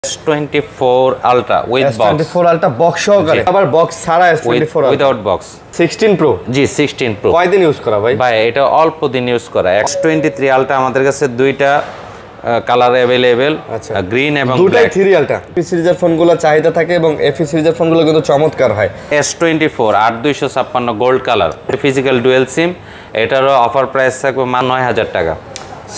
S24 Ultra with box. S24 Ultra box সহকারে আবার box ছাড়া S24 Ultra without box 16 Pro জি 16 Pro কয়দিন use করা ভাই এটা অল্প দিন ইউজ করা S23 Ultra আমাদের কাছে দুইটা কালার अवेलेबल গ্রিন এবং দুটাই 3 Ultra FE সিরিজের ফোনগুলো চাহিদা থাকে এবং FE সিরিজের ফোনগুলো কিন্তু চমৎকার হয় S24 8256 gold colour physical dual sim এটারও অফার প্রাইস থাকবে মাত্র 9000 টাকা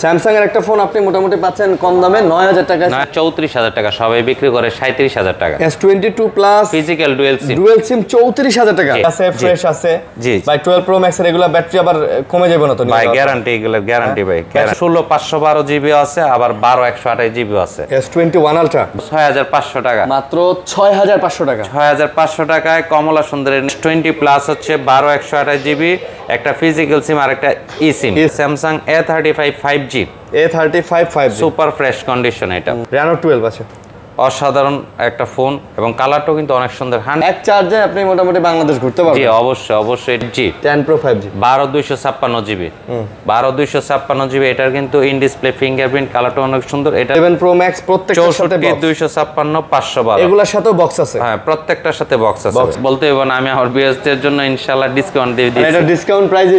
স্যামসাং এর একটা ফোন আপনি মোটামুটি পাচ্ছেন কম দামে 9000 টাকা 34000 টাকা সবাই বিক্রি করে 37000 টাকা S22 প্লাস ফিজিক্যাল ডুয়াল সিম 34000 টাকা আছে ফ্রেশ আছে জি ভাই 12 প্রো ম্যাক্স এর এগুলা ব্যাটারি আবার কমে যাবে না তো ভাই গ্যারান্টি এগুলা গ্যারান্টি ভাই 16512 জিবি আছে আবার 12128 জিবি আছে S21 Ultra 6500 টাকা মাত্র 6500 টাকা 6500 টাকায় কমলা সুন্দরের 20 প্লাস হচ্ছে 12128 জিবি একটা ফিজিক্যাল সিম আর একটা ই সিম Samsung A35 5G A35 5G super fresh condition এটা Reno 12 আছে অসাধারণ একটা ফোন এবং কালারটাও কিন্তু অনেক সুন্দর এক চার্জে আপনি মোটামুটি বাংলাদেশ ঘুরতে পারবেন জি অবশ্যই জি 10 Pro 5G 12256 জিবি 12256 জিবি এটার কিন্তু ইন ডিসপ্লে ফিঙ্গারপ্রিন্ট কালারটা অনেক সুন্দর এটা 11 Pro Max প্রত্যেকটার সাথে 256 512 এগুলোর সাথেও বক্স আছে হ্যাঁ প্রত্যেকটার সাথে বক্স আছে বলতে হবে না আমি আমার বিএসদের জন্য ইনশাআল্লাহ ডিসকাউন্ট দিয়ে দিচ্ছি এটা ডিসকাউন্ট প্রাইসে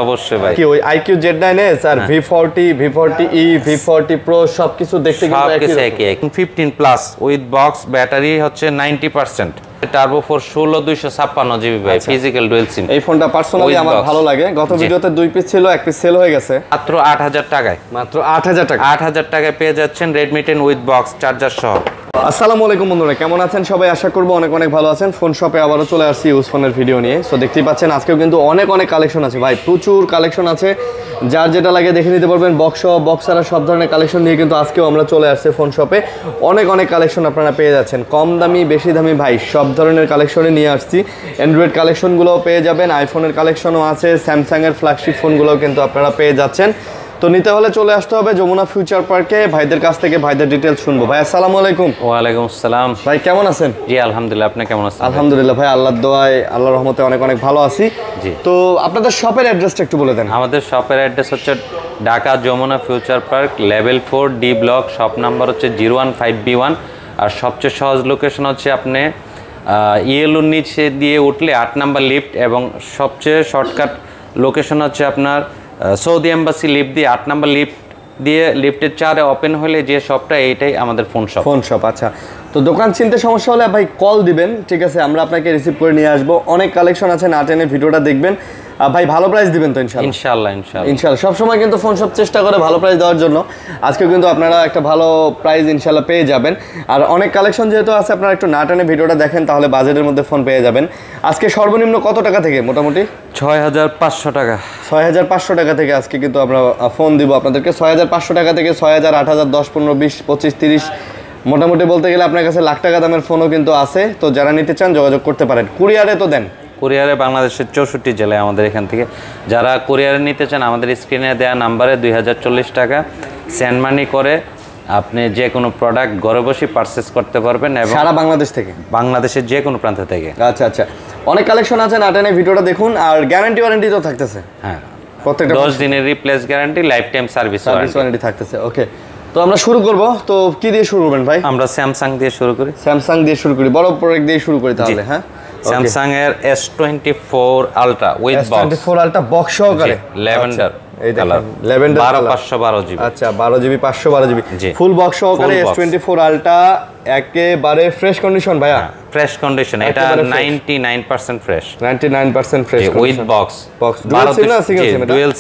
অবশ্যই ভাই কি ওই IQ Z9s আর V40 V40e V40 Pro সবকিছু দেখতে কিন্তু একই 15 প্লাস উইথ বক্স ব্যাটারি হচ্ছে 90% টার্বো 4 16256 জিবি ভাই ফিজিক্যাল ডুয়াল সিম এই ফোনটা পার্সোনালি আমার ভালো লাগে গত ভিডিওতে দুই পিস ছিল এক পিস সেল হয়ে গেছে মাত্র 8000 টাকায় মাত্র 8000 টাকা 8000 টাকায় পেয়ে যাচ্ছেন Redmi 10 উইথ বক্স চার্জার সহ আসসালামু আলাইকুম বন্ধুরা কেমন আছেন সবাই আশা করব অনেক ভালো আছেন ফোন শপে আবারো চলে আসছি ইউজ ফোনের ভিডিও নিয়ে সো দেখতেই পাচ্ছেন আজকেও কিন্তু অনেক কালেকশন আছে ভাই প্রচুর কালেকশন আছে যার যেটা লাগে দেখে নিতে পারবেন বক্সারা সব ধরনের কালেকশন নিয়ে কিন্তু আজকেও আমরা চলে আসছে ফোন শপে অনেক কালেকশন আপনারা পেয়ে যাচ্ছেন কম দামি বেশি দামি ভাই সব ধরনের কালেকশনে নিয়ে আসছি অ্যান্ড্রয়েড কালেকশনগুলোও পেয়ে যাবেন আইফোনের কালেকশনও আছে স্যামসাং এর ফ্ল্যাগশিপ ফোনগুলোও কিন্তু আপনারা পেয়ে যাচ্ছেন তো নিতে হলে চলে আসতে হবে যমুনা ফিউচার পার্কে ভাইদের কাছ থেকে ভাইদের ডিটেইলস শুনবো ভাই আসসালামু আলাইকুম ওয়া আলাইকুম আসসালাম ভাই কেমন আছেন জি আলহামদুলিল্লাহ আপনি কেমন আছেন আলহামদুলিল্লাহ ভাই আল্লাহর দোয়ায় আল্লাহর রহমতে অনেক ভালো আছি জি তো আপনাদের শপের অ্যাড্রেসটা একটু বলে দেন আমাদের শপের অ্যাড্রেস হচ্ছে Dhaka Jamuna future park level 4 D block shop number হচ্ছে 015B1 আর সবচেয়ে সহজ লোকেশন হচ্ছে আপনি ইয়েলোর নিচে দিয়ে উঠলে 8 নাম্বার লিফট এবং সবচেয়ে শর্টকাট লোকেশন হচ্ছে আপনার সৌদি এম্বাসি লিফট দিয়ে 8 নাম্বার লিফট দিয়ে লিফটের 4-এ ওপেন হলে যে শপটা এইটাই আমাদের ফোন শপ আচ্ছা তো দোকান চিনতে সমস্যা হলে ভাই কল দিবেন ঠিক আছে আমরা আপনাকে রিসিভ করে নিয়ে আসবো অনেক কালেকশন আছে না টেনে ভিডিওটা দেখবেন ভাই ভালো প্রাইস দিবেন তো ইনশাআল্লাহ সব সময় কিন্তু ফোন শপ চেষ্টা করে ভালো প্রাইস দেওয়ার জন্য আজকে কিন্তু আপনারা একটা ভালো প্রাইস ইনশাআল্লাহ পেয়ে যাবেন আর অনেক কালেকশন যেহেতু আছে আপনারা একটু না টেনে ভিডিওটা দেখেন তাহলে বাজেটের মধ্যে ফোন পেয়ে যাবেন আজকে সর্বনিম্ন কত টাকা থেকে মোটামুটি 6500 টাকা 6500 টাকা থেকে আজকে কিন্তু আমরা ফোন দিব আপনাদেরকে 6500 টাকা থেকে 6000 8000 10 15 20 25 30 মোটামুটি বলতে গেলে আপনার কাছে লাখ টাকা দামের ফোনও কিন্তু আছে তো যারা নিতে চান যোগাযোগ করতে পারেন কুরিয়ারে তো দেন কুরিয়ারে বাংলাদেশের 64 জেলায় আমাদের এখান থেকে যারা কুরিয়ারে নিতে চান আমাদের স্ক্রিনে দেওয়া নাম্বারে 2040 টাকা সেন্ড মানি করে আপনি যে কোনো প্রোডাক্ট ঘরে বসে পারচেজ করতে পারবেন এবং সারা বাংলাদেশ থেকে বাংলাদেশের যে কোনো প্রান্ত থেকে আচ্ছা অনেক কালেকশন আছে না টেনে ভিডিওটা দেখুন আর গ্যারান্টি ওয়ারেন্টি তো থাকতেছে হ্যাঁ প্রত্যেকটা 10 দিনের replace guarantee life time service warranty থাকতেছে ওকে তো আমরা শুরু করব তো কি দিয়ে শুরু করবেন ভাই আমরা স্যামসাং দিয়ে শুরু করি বড় প্রোডাক্ট দিয়ে শুরু করি তাহলে হ্যাঁ স্যামসাং এর S24 Ultra with box S24 Ultra box সহকারে ল্যাভেন্ডার এই দেখেন ল্যাভেন্ডার 512 জিবি আচ্ছা 12 জিবি 512 জিবি ফুল বক্স সহকারে S24 Ultra একেবারে ফ্রেশ কন্ডিশন ভাইয়া ফ্রেশ কন্ডিশন এটা 99% fresh 99% fresh with box dual sim না single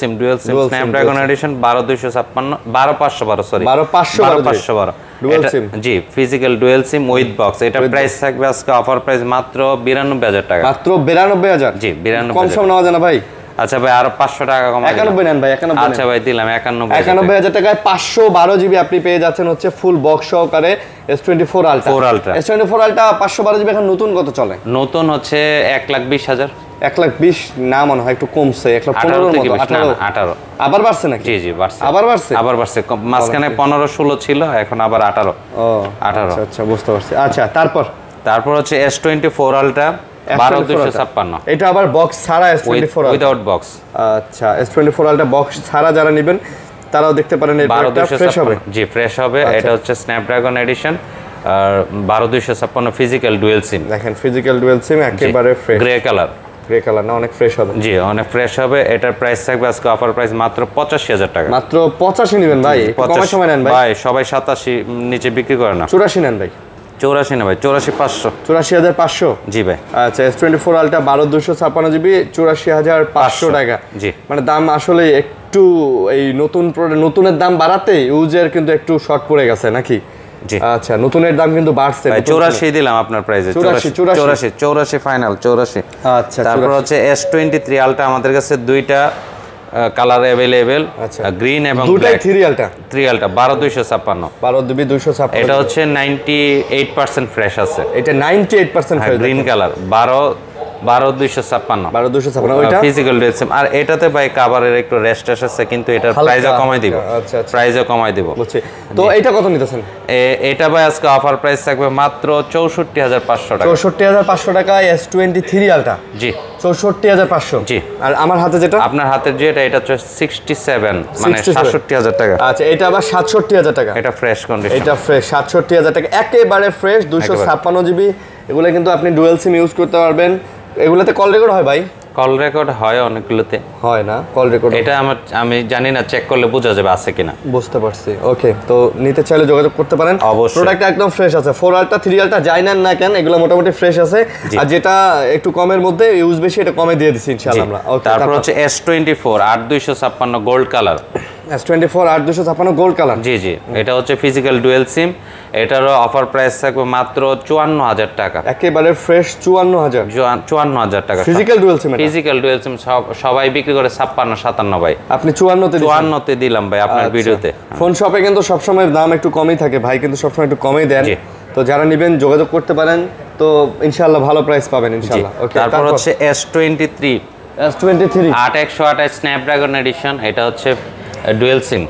sim dual sim Snapdragon edition 12512 sorry 12512 dual sim জি physical dual sim with box এটা price থাকবে আজকে offer price মাত্র 92000 টাকা মাত্র 92000 জি 92000 কম সম নেওয়া যায় না ভাই আচ্ছা ভাই আরো 500 টাকা কমাই 91 নেন ভাই 91 আচ্ছা ভাই দিলাম 91000 টাকায় 512 জিবি আপনি পেয়ে যাচ্ছেন হচ্ছে ফুল বক্স সহকারে S24 Ultra S24 Ultra 512 GB এখন নতুন কত চলে নতুন হচ্ছে 1,20,000 1,20,000 না মনে হয় একটু কমছে 1,15,000 মতো 18 আবার বাড়ছে নাকি জি বাড়ছে আবার বাড়ছে মাঝখানে 15-16 ছিল এখন আবার 18 আচ্ছা বুঝতে পারছি আচ্ছা তারপর হচ্ছে S24 Ultra 12256 এটা আবার বক্স ছাড়া S24 উইদাউট বক্স আচ্ছা S24 Ultra বক্স ছাড়া যারা নেবেন তারাও দেখতে পারেন এই প্রোডাক্টটা ফ্রেশ হবে জি ফ্রেশ হবে এটা হচ্ছে স্ন্যাপড্রাগন এডিশন আর 12256 ফিজিক্যাল ডুয়েল সিম, দেখেন ফিজিক্যাল ডুয়েল সিম একেবারে fresh, grey colour. Grey colour না, অনেক ফ্রেশ হবে। জি অনেক ফ্রেশ হবে। এটার প্রাইস থাকবে আজকে অফার প্রাইস মাত্র 85,000 টাকা। মাত্র 85 নেবেন ভাই? কমার সময় নেন ভাই। ভাই সবাই 87 নিচে বিক্রি করে না। 84 নেন ভাই। 84 না ভাই, 84,500। 84,500? জি ভাই। আচ্ছা S24 আলট্রা 12256 জিবি 84,500 টাকা। জি মানে দাম আসলে একটু এই নতুনের দাম বাড়াতে ইউজের কিন্তু একটু শর্ট পড়ে গেছে নাকি? জি আচ্ছা, নতুনের দাম কিন্তু বাড়ছে। 84 দিলাম আপনার প্রাইসে। 84 ফাইনাল 84। আচ্ছা, তারপর হচ্ছে S23 আলট্রা আমাদের কাছে দুইটা কালার अवेलेबल, গ্রিন এবং দুটাই ব্ল্যাক। 3 ultra 3 ultra 12256। 12256। এটা হচ্ছে 98% ফ্রেশ আছে। এটা 98% ফ্রেশ, গ্রিন কালার 12256। 12256 ওইটা ফিজিক্যাল ডুয়েল সিম। আর এটাতে ভাই কভারের একটু রেস্ট আছে, কিন্তু এটার প্রাইসও কমাই দিব। আচ্ছা আচ্ছা, প্রাইসও কমাই দিব। বুঝছি। তো এটা কত নিতেছেন? এটা ভাই আজকে অফার প্রাইস থাকবে মাত্র 64,500 টাকা। 64,500 টাকা S23 আলট্রা। জি 64,500। জি। আর আমার হাতে যেটা, আপনার হাতে যেটা, এটা হচ্ছে 67, মানে 67,000 টাকা। আচ্ছা, এটা আবার 67,000 টাকা। এটা ফ্রেশ কন্ডিশন, এটা ফ্রেশ 67,000 টাকা, একেবারে ফ্রেশ। 256 জিবি। এগুলো কিন্তু আপনি ডুয়েল সিম ইউজ করতে পারবেন। এগুলোতে কল রেকর্ড হয় ভাই? কল রেকর্ড হয় অনেকগুলোতে, হয় না কল রেকর্ড? এটা আমি জানি না, চেক করলে বোঝা যাবে আছে কিনা। বুঝতে পারছি। ওকে, তো নিতে চাইলে যোগাযোগ করতে পারেন। অবশ্যই। প্রোডাক্ট একদম ফ্রেশ আছে। 4 আলট্রা 3 আলট্রা যাই নেন না কেন, এগুলো মোটামুটি ফ্রেশ আছে। আর যেটা একটু কমের মধ্যে ইউজ বেশি, এটা কমে দিয়ে দিচ্ছি ইনশাআল্লাহ আমরা। ওকে, তারপর হচ্ছে S24 8256 gold colour. S24 8256 gold colour. জি জি, এটা হচ্ছে ফিজিক্যাল ডুয়েল সিম। এটারও অফার প্রাইস থাকবে মাত্র 54,000 টাকা। একেবারে ফ্রেশ 54,000। 54,000 টাকা ফিজিক্যাল ডুয়েল সিম। ফিজিক্যাল ডুয়েল সিম সবাই বিক্রি করে 56-57 ভাই, আপনি 54 তে দিলাম ভাই আপনার ভিডিওতে। ফোন শপে কিন্তু সবসময় দাম একটু কমই থাকে, ভাই কিন্তু সবসময় একটু কমই দেন। তো যারা নেবেন যোগাযোগ করতে পারেন, তো ইনশাআল্লাহ ভালো প্রাইস পাবেন ইনশাআল্লাহ। ওকে, তারপর হচ্ছে S23 8128 স্ন্যাপড্রাগন এডিশন। এটা হচ্ছে ডুয়েল সিম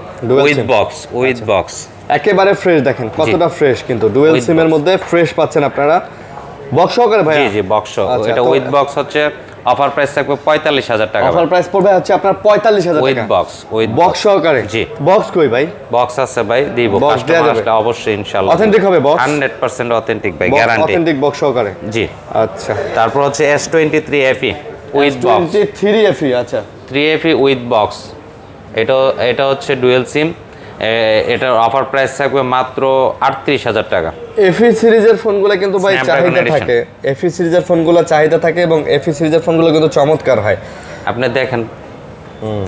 উইথ বক্স। একেবারে ফ্রেশ, দেখেন কতটা ফ্রেশ, কিন্তু ডুয়েল সিমের মধ্যে ফ্রেশ পাচ্ছেন আপনারা বক্স সহকারে ভাই। জি জি, বক্স। এটা উইথ বক্স হচ্ছে অফার প্রাইস থাকবে 45,000 টাকা। অফার প্রাইস পড়বে হচ্ছে আপনার 45,000 টাকা উইথ বক্স সহকারে। জি, বক্স কই ভাই? বক্স আছে ভাই, দিব। কাস্টমার আসলে অবশ্যই ইনশাআল্লাহ অথেন্টিক হবে বক্স, 100% অথেন্টিক ভাই, গ্যারান্টি। অথেন্টিক বক্স সহকারে। জি। আচ্ছা, তারপর হচ্ছে S23 FE with box. 23 FE। আচ্ছা, 3 FE উইথ বক্স। এটা হচ্ছে ডুয়েল সিম। এটার অফার প্রাইস থাকবে মাত্র 38,000 টাকা। এফি সিরিজের ফোনগুলো কিন্তু ভাই চাহিদা থাকে, এফি সিরিজের ফোনগুলো চাহিদা থাকে, এবং এফি সিরিজের ফোনগুলো কিন্তু চমৎকার হয়। আপনি দেখেন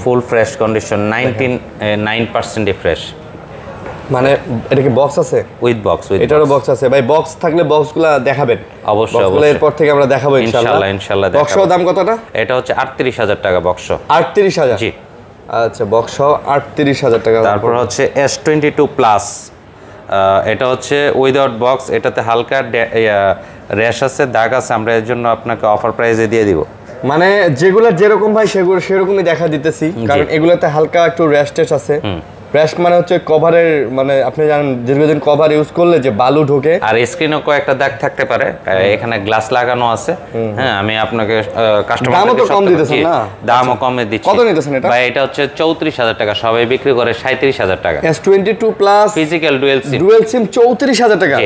ফুল ফ্রেশ কন্ডিশন, 99% ফ্রেশ। মানে এটা কি বক্স আছে? With box. এটারও বক্স আছে ভাই। বক্স থাকলে বক্সগুলো দেখাবেন অবশ্যই। এরপর থেকে আমরা দেখাবো ইনশাআল্লাহ। বক্স দাম কতটা? এটা হচ্ছে 38,000 টাকা বক্স। 38,000? জি। আচ্ছা, বক্স 38,000 টাকা। তারপর হচ্ছে S22 প্লাস। এটা হচ্ছে উইদাউট বক্স। এটাতে হালকা র্যাশ আছে, দাগ আছে। আমরা এর জন্য আপনাকে অফার প্রাইসে দিয়ে দিব। মানে যেগুলো যেরকম ভাই সেরকমই দেখা দিতেছি, কারণ এগুলোতে হালকা একটু র্যাশ টেস্ট আছে। র্যাশ মানে হচ্ছে কভারের, মানে আপনি জানেন দীর্ঘদিন কভার ইউজ করলে যে বালু ঢোকে, আর স্ক্রিনও কয়েকটা দাগ থাকতে পারে। এখানে গ্লাস লাগানো আছে। হ্যাঁ, আমি আপনাকে দামও তো কম দিতেছেন না? দামও কমে দিচ্ছি। কত নিতেছেন এটা ভাই? এটা হচ্ছে 34,000 টাকা, সবাই বিক্রি করে 37,000 টাকা। S22 প্লাস ফিজিক্যাল ডুয়েল সিম 34,000 টাকা।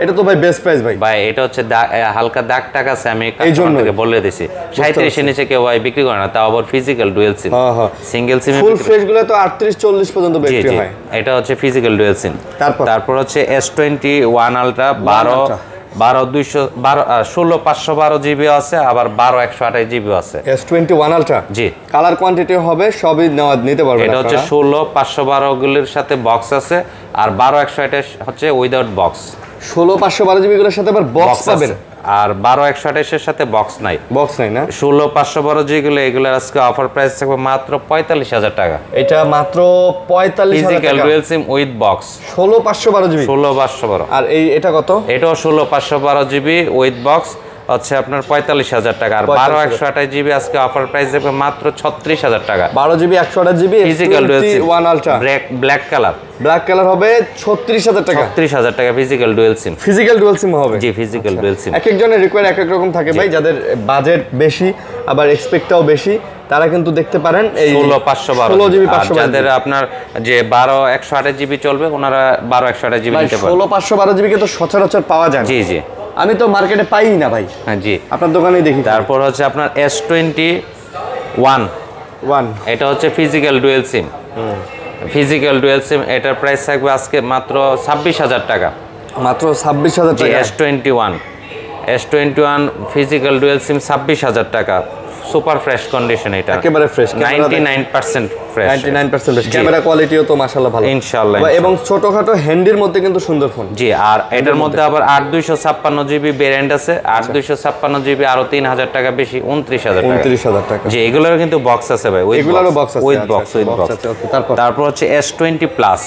এটা তো ভাই বেস্ট প্রাইস ভাই। ভাই এটা হচ্ছে হালকা দাগ টাক আছে, আমি কাস্টমারকে বলে দিছি। 37 এর নিচে কেউ ভাই বিক্রি করে না, তাও আবার ফিজিক্যাল ডুয়েল সিম। সিঙ্গেল সিম ফুল ফ্রেশ গুলো তো 38-40 পর্যন্ত বিক্রি হয়। এটা হচ্ছে ফিজিক্যাল ডুয়েল সিম। তারপর হচ্ছে S21 আলট্রা 16/512 জিবি আছে, আবার 12/128 জিবি আছে। S21 ultra. জি। কালার কোয়ান্টিটি হবে সবই নিতে পারবেন। এটা হচ্ছে 16/512 গুলির সাথে বক্স আছে, আর 12/128 হচ্ছে উইদাউট বক্স। 16/512 জিবি গুলোর সাথে আবার বক্স পাবেন, আর 12/128 এর সাথে বক্স নাই। বক্স নাই না? 16/512 যেগুলো, এগুলোর আজকে অফার প্রাইস থাকবে মাত্র 45,000 টাকা। এটা মাত্র 45,000 টাকা। Physical dual SIM with box 16/512 GB. 16/512। আর এটা কত? এটাও 16/512 জিবি উইথ বক্স হচ্ছে আপনার 45,000 টাকা। আর 12/128 জিবি আজকে অফার প্রাইস দেবে মাত্র 36,000 টাকা। 12 জিবি 128 জিবি ফিজিক্যাল ডুয়েল সিম S21 ultra black colour. Black colour হবে 36,000 টাকা। 36,000 টাকা ফিজিক্যাল ডুয়েল সিম। ফিজিক্যাল ডুয়েল সিম হবে? জি, ফিজিক্যাল ডুয়েল সিম। এক একজনের রিকোয়ার এক এক রকম থাকে ভাই, যাদের বাজেট বেশি আবার এক্সপেক্টটাও বেশি, তারা কিন্তু দেখতে পারেন এই 16 16 জিবি 512 যাদের আপনার যে 12 128 জিবি চলবে ওনারা 12 128 জিবি নিতে পারেন। 16 512 জিবি কিন্তু সচরাচর পাওয়া যায় না। জি জি, আমি তো মার্কেটে পাই না ভাই। হ্যাঁ জি, আপনার দোকানেই দেখি। তারপর হচ্ছে আপনার S21, এটা হচ্ছে ফিজিক্যাল ডুয়েল সিম। ফিজিক্যাল ডুয়েল সিম, এটার প্রাইস থাকবে আজকে মাত্র 26,000 টাকা। মাত্র 26,000 টাকা। S21 ফিজিক্যাল ডুয়েল সিম 26,000 টাকা, সুপার ফ্রেশ কন্ডিশন। এটা একেবারে ফ্রেশ, 99% ফ্রেশ, 99% ফ্রেশ। ক্যামেরা কোয়ালিটিও তো মাশাআল্লাহ ভালো ইনশাআল্লাহ। এবং ছোটখাটো হ্যান্ডির মধ্যে কিন্তু সুন্দর ফোন। জি, আর এটার মধ্যে আবার 8256 জিবি ভেরিয়েন্ট আছে। 8256 জিবি আরো 3000 টাকা বেশি, 29,000 টাকা। জি, এগুলোর কিন্তু বক্স আছে ভাই, এগুলোরও বক্স আছে, উইথ বক্স। তারপর হচ্ছে S20 প্লাস।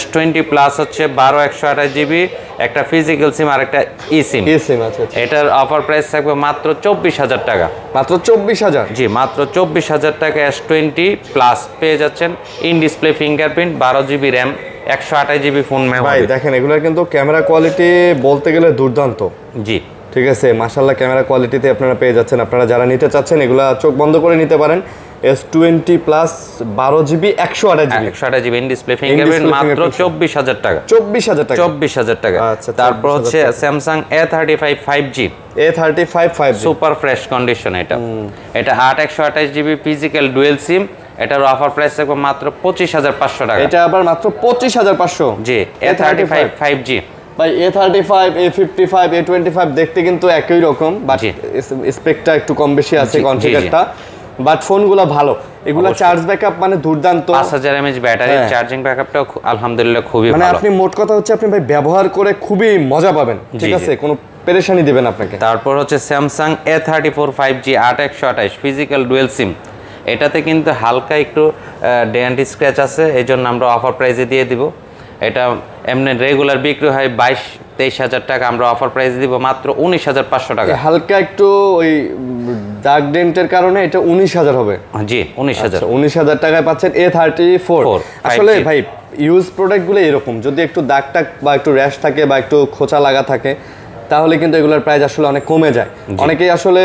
S20 প্লাস হচ্ছে 12 128 জিবি, একটা ফিজিক্যাল সিম আর একটা ই সিম। আচ্ছা। এটার অফার প্রাইস থাকবে মাত্র 24,000 টাকা। মাত্র 24,000? জি, মাত্র 24,000 টাকা S20 প্লাস পেয়ে যাচ্ছেন। In display fingerprint, 12 GB RAM, 128 GB phone memory. ভাই দেখেন, এগুলোর কিন্তু ক্যামেরা কোয়ালিটি বলতে গেলে দুর্দান্ত। জি, ঠিক আছে, মাশাআল্লাহ ক্যামেরা কোয়ালিটিতে আপনারা পেয়ে যাচ্ছেন। আপনারা যারা নিতে চাচ্ছেন এগুলা চোখ বন্ধ করে নিতে পারেন। S20 plus 12 GB 128 GB in display fingerprint, মাত্র 24,000 টাকা। 24,000 টাকা। আচ্ছা। তারপর হচ্ছে Samsung A35 5G। A35 5G super fresh condition. এটা 8 128 জিবি ফিজিক্যাল ডুয়েল সিম। এটার অফার প্রাইস থাকবে মাত্র 25,500 টাকা। এটা আবার মাত্র 25,500? জি, A35 5G। ভাই A35 A55 A25 দেখতে কিন্তু একই রকম, বাট স্পেকটা একটু কম বেশি আছে, কনফিগারটা, বাট ফোনগুলো ভালো। এগুলা চার্জ ব্যাকআপ মানে দুর্দান্ত। 5000 mAh ব্যাটারি, চার্জিং ব্যাকআপটাও আলহামদুলিল্লাহ খুবই ভালো। মানে আপনি মোট কথা হচ্ছে আপনি ভাই ব্যবহার করে খুবই মজা পাবেন। ঠিক আছে, কোনো পেরেশানি দিবেন আপনাকে। তারপর হচ্ছে Samsung A34 5G 8 128 physical dual সিম। এটাতে কিন্তু হালকা একটু ডেন্ট স্ক্র্যাচ আছে, এই জন্য আমরা অফার প্রাইসে দিয়ে দিব। এটা এমনি রেগুলার বিক্রি হয় 22-23,000 টাকা, আমরা অফার প্রাইস দিব মাত্র 19,500 টাকা। হালকা একটু ওই দাগ ডেন্টের কারণে এটা 19,000 হবে। জি, 19,000। 19,000 টাকায় পাচ্ছেন A34। আসলে ভাই ইউজ প্রোডাক্টগুলো এরকম, যদি একটু দাগ টাক বা একটু র্যাশ থাকে বা একটু খোঁচা লাগা থাকে তাহলে কিন্তু এগুলোর প্রাইস আসলে অনেক কমে যায়। অনেকেই আসলে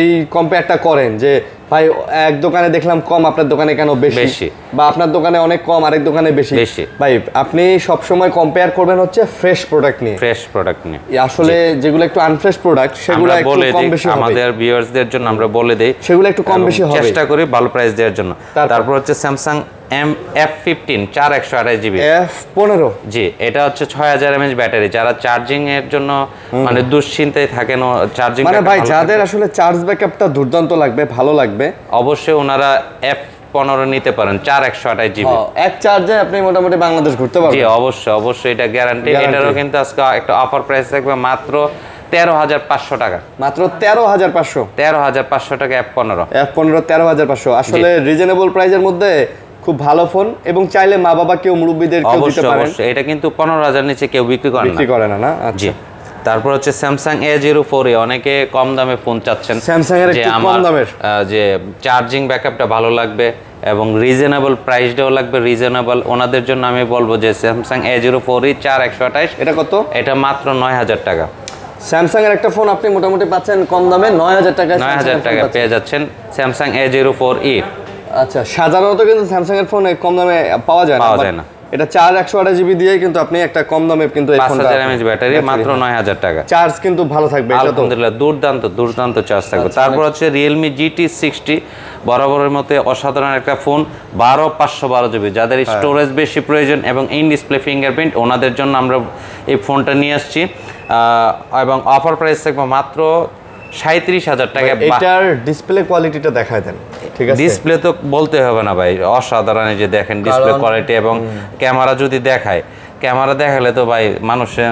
এই কম্পেয়ারটা করেন যে ভাই এক দোকানে দেখলাম কম, আপনার দোকানে কেন বেশি, বা আপনার দোকানে অনেক কম আরেক দোকানে বেশি। ভাই আপনি সব সময় কম্পেয়ার করবেন হচ্ছে ফ্রেশ প্রোডাক্ট নিয়ে। আসলে যেগুলো একটু আনফ্রেশ প্রোডাক্ট সেগুলো একটু কম বেশি হবে। আমাদের ভিউয়ার্সদের জন্য আমরা বলে দেই সেগুলো একটু কম বেশি হবে, চেষ্টা করি ভালো প্রাইস দেওয়ার জন্য। তারপর হচ্ছে স্যামসাং F15 4 128 জিবি। F15? জি, এটা হচ্ছে 6000 mAh ব্যাটারি। যারা চার্জিং এর জন্য মানে দুশ্চিন্তায় থাকেন, চার্জিং মানে ভাই যাদের আসলে চার্জ ব্যাকআপটা দুর্দান্ত লাগবে, ভালো লাগবে, অবশ্যই ওনারা F15 নিতে পারেন 4 128 জিবি। এক চার্জে আপনি মোটামুটি বাংলাদেশ ঘুরতে পারবেন। জি, অবশ্যই এটা গ্যারান্টি। এটারও কিন্তু আজকে একটা অফার প্রাইস থাকবে মাত্র 13,500 টাকা। মাত্র 13,500? 13,500 টাকা F15। 13,500 আসলে রিজনেবল প্রাইসের মধ্যে খুব ভালো ফোন, এবং চাইলে মা বাবা কেউ মুরব্বিদের কেউ দিতে পারেন। অবশ্যই এটা কিন্তু 15,000 নিচে কেউ বিক্রি করে না। আচ্ছা। তারপর হচ্ছে স্যামসাং A04, অনেকে কম দামে ফোন চাচ্ছেন, স্যামসাং এর একটু কম দামের, যে চার্জিং ব্যাকআপটা ভালো লাগবে এবং রিজনেবল প্রাইসটাও লাগবে রিজনেবল। ওনাদের জন্য আমি বলবো যে স্যামসাং A04 4 128। এটা কত? এটা মাত্র 9,000 টাকা। স্যামসাং এর একটা ফোন আপনি মোটামুটি পাচ্ছেন কম দামে 9,000 টাকায়। 9,000 টাকা পেয়ে যাচ্ছেন স্যামসাং A04e। আচ্ছা, সাধারণত কিন্তু স্যামসাং এর ফোন কম দামে পাওয়া যায় না। এটা 4 128 জিবি দিয়ে কিন্তু আপনি একটা কম দামে কিন্তু এই ফোনটা 5000 mAh ব্যাটারি, মাত্র 9,000 টাকা। চার্জ কিন্তু ভালো থাকবে, এটা তো আলহামদুলিল্লাহ দুর্দান্ত চার্জ থাকবে। তারপর হচ্ছে Realme GT60, বরাবরের মতে অসাধারণ একটা ফোন, 12 জিবি। যাদের স্টোরেজ বেশি প্রয়োজন এবং ইন ডিসপ্লে ফিঙ্গারপ্রিন্ট, ওনাদের জন্য আমরা এই ফোনটা নিয়ে আসছি, এবং অফার প্রাইস থাকবে মাত্র 37,000 টাকা। এটার ডিসপ্লে কোয়ালিটিটা দেখায় দেন। ঠিক আছে, ডিসপ্লে তো বলতে হবে না ভাই, অসাধারণ। এই যে দেখেন ডিসপ্লে কোয়ালিটি, এবং ক্যামেরা যদি দেখায়, ক্যামেরা দেখালে তো ভাই মানুষে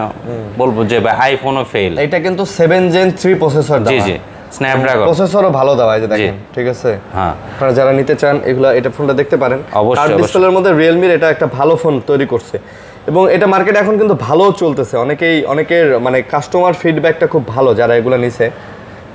বলবো যে ভাই আইফোনও ফেল। এটা কিন্তু 7 Gen 3 প্রসেসর। জি, স্ন্যাপড্রাগন প্রসেসরও ভালো দেওয়া আছে, দেখেন। ঠিক আছে, হ্যাঁ, আপনারা যারা নিতে চান এগুলা এটা ফোনটা দেখতে পারেন। অবশ্যই ডিসপ্লের মধ্যে রিয়েলমির এটা একটা ভালো ফোন তৈরি করছে, এবং এটা মার্কেটে এখন কিন্তু ভালো চলতেছে। অনেকের মানে কাস্টমার ফিডব্যাকটা খুব ভালো যারা এগুলো নিছে।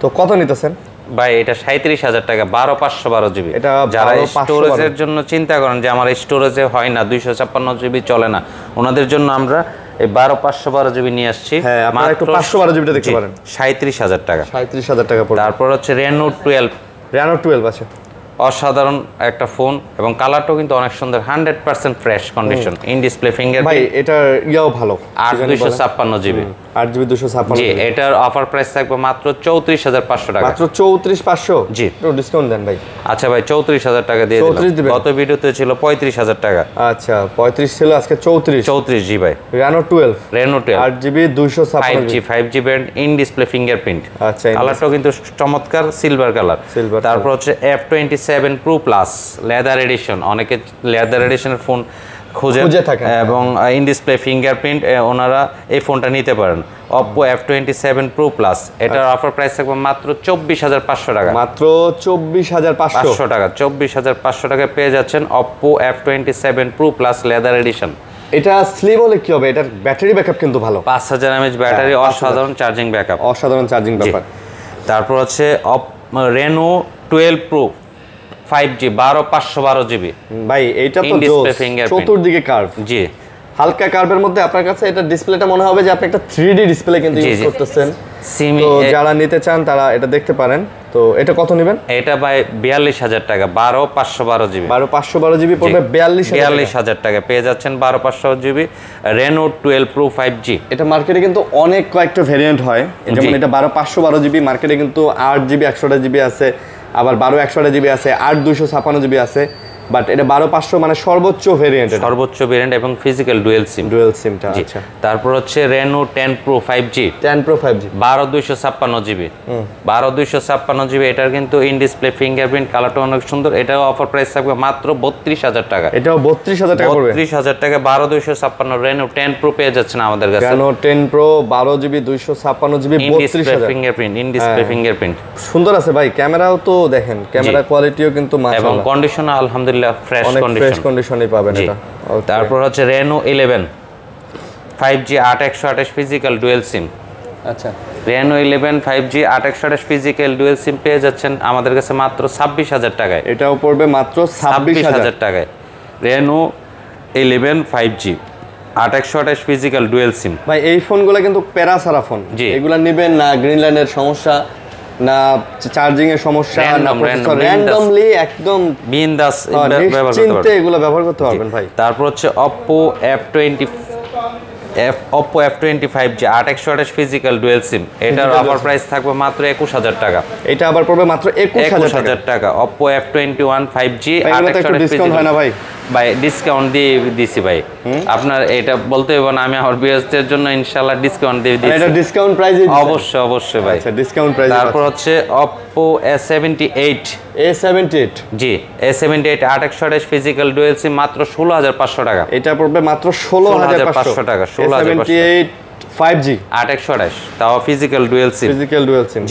তো কত নিতেছেন ভাই? এটা 37,000 টাকা, 12 জিবি। যারা স্টোরেজের জন্য চিন্তা করেন যে আমার স্টোরেজে হয় না, 256 জিবি চলে না, ওনাদের জন্য আমরা এই 12 জিবি নিয়ে আসছি। আপনারা একটু 512 জিবিটা দেখতে পারেন, 37,000 টাকা। 37,000 টাকা পড়বে। তারপর হচ্ছে Reno 12 আছে অসাধারণ একটা ফোন এবং কালারটাও কিন্তু অনেক সুন্দর, 100% fresh condition, in display finger. ভাই এটার ইয়াও ভালো, 8/256 GB, 8GB 256 জি। এটার অফার প্রাইস থাকবে মাত্র 34,500 টাকা। মাত্র 34,500? জি। একটু ডিসকাউন্ট দেন ভাই। আচ্ছা ভাই, 34,000 টাকা দিয়ে 34 দিলাম। দিবেন? গত ভিডিওতে ছিল 35,000 টাকা। আচ্ছা 35 ছিল, আজকে 34। 34 জি ভাই। Reno 12, Reno 12 8GB 256 5G band, in display fingerprint. আচ্ছা, কালারটাও কিন্তু চমৎকার, সিলভার কালার। তারপর হচ্ছে F27 Pro Plus leather addition. অনেকে লেদার এডিশনের ফোন খুঁজে থাকেন এবং ইন ডিসপ্লে ফিঙ্গারপ্রিন্ট, ওনারা এই ফোনটা নিতে পারেন। Oppo F27 Pro Plus, এটার অফার প্রাইস থাকবে মাত্র 24,500 টাকা। মাত্র 24,500 টাকা। 24,500 টাকা পেয়ে যাচ্ছেন Oppo F27 Pro Plus leather edition. এটা স্লিম হলে কি হবে? এটার ব্যাটারি ব্যাকআপ কিন্তু ভালো, 5000 mAh ব্যাটারি, অসাধারণ চার্জিং ব্যাকআপ, অসাধারণ চার্জিং ব্যাপার। তারপর হচ্ছে Reno 12 Pro 5G 12/512 GB। ভাই এইটা তো চতুর্দিকে কার্ভ, জি। হালকা কার্ভের মধ্যে আপনার কাছে এটা ডিসপ্লেটা মনে হবে যে আপনি একটা 3D ডিসপ্লে কিন্তু ইউজ করতেছেন। তো যারা নিতে চান তারা এটা দেখতে পারেন। তো এটা কত নেবেন? এটা ভাই 42,000 টাকা, 12/512 GB। 12/512 GB পড়বে 42,000 টাকা পেয়ে যাচ্ছেন 12/512 GB Reno 12 Pro 5G। এটা মার্কেটে কিন্তু অনেক কয়েকটা ভেরিয়েন্ট হয়, যেমন এটা 12/512 GB, মার্কেটে কিন্তু 8GB 128GB আছে, আবার 12/128GB আছে, 8/256GB আছে, বাট এটা 12/500 মানে সর্বোচ্চ ভেরিয়েন্ট, এবং ফিজিক্যাল ডুয়েল সিমটা। আচ্ছা। তারপর হচ্ছে Reno 10 Pro 5G 12/256GB। 12/256GB, এটার কিন্তু ইন ডিসপ্লে ফিঙ্গারপ্রিন্ট, কালারটা অনেক সুন্দর। এটাও অফার প্রাইস থাকবে মাত্র 32,000 টাকা। এটাও 32,000 টাকা পড়বে। 32,000 টাকা 12/256 Reno 10 Pro পেয়ে যাচ্ছেন আমাদের কাছে। Reno 10 Pro 12GB 256GB 32,000 fingerprint, in display fingerprint. সুন্দর আছে ভাই, ক্যামেরাও তো দেখেন, ক্যামেরা কোয়ালিটিও কিন্তু মাশাআল্লাহ, এবং কন্ডিশন আলহামদুলিল্লাহ ফ্রেশ কন্ডিশনই পাবেন এটা। তারপর হচ্ছে Reno 11 5G 8/128 ফিজিক্যাল ডুয়েল সিম। আচ্ছা, Reno 11 5G 8/128 ফিজিক্যাল ডুয়েল সিম পেয়ে যাচ্ছেন আমাদের কাছে মাত্র 26,000 টাকায়। এটাও পড়বে মাত্র 26,000 টাকায়। Reno 11 5G 8/128 ফিজিক্যাল ডুয়েল সিম। ভাই এই ফোনগুলো কিন্তু প্যারাসারা ফোন, এগুলা নেবেন না গ্রিন লাইনের সমস্যা, না চার্জিং এর সমস্যা, না প্রসেসর, র্যান্ডমলি একদম বিন্দাস নিশ্চিন্তে এগুলো ব্যবহার করতে পারবেন ভাই। তারপর হচ্ছে Oppo F25G 8/128 physical dual sim. এটার অফার প্রাইস থাকবে মাত্র 21,000 টাকা। এটা আবার পড়বে মাত্র 21,000 টাকা। Oppo F21 5G 8/128 ডিসকাউন্ট হয় না ভাই? ভাই ডিসকাউন্ট দিয়ে দিছি ভাই, আপনার এটা বলতে হবে না, আমি আমার বিএসদের জন্য ইনশাআল্লাহ ডিসকাউন্ট দিয়ে দিচ্ছি। এটা ডিসকাউন্ট প্রাইসে অবশ্যই ভাই। আচ্ছা, ডিসকাউন্ট প্রাইস। তারপর হচ্ছে Oppo A78 জি, A78 8/128 ফিজিক্যাল ডুয়েল সিম মাত্র 16,500 টাকা। এটা পড়বে মাত্র 16,500 টাকা। 16,500 5G 8/128, তাও ফিজিক্যাল ডুয়েল সিম।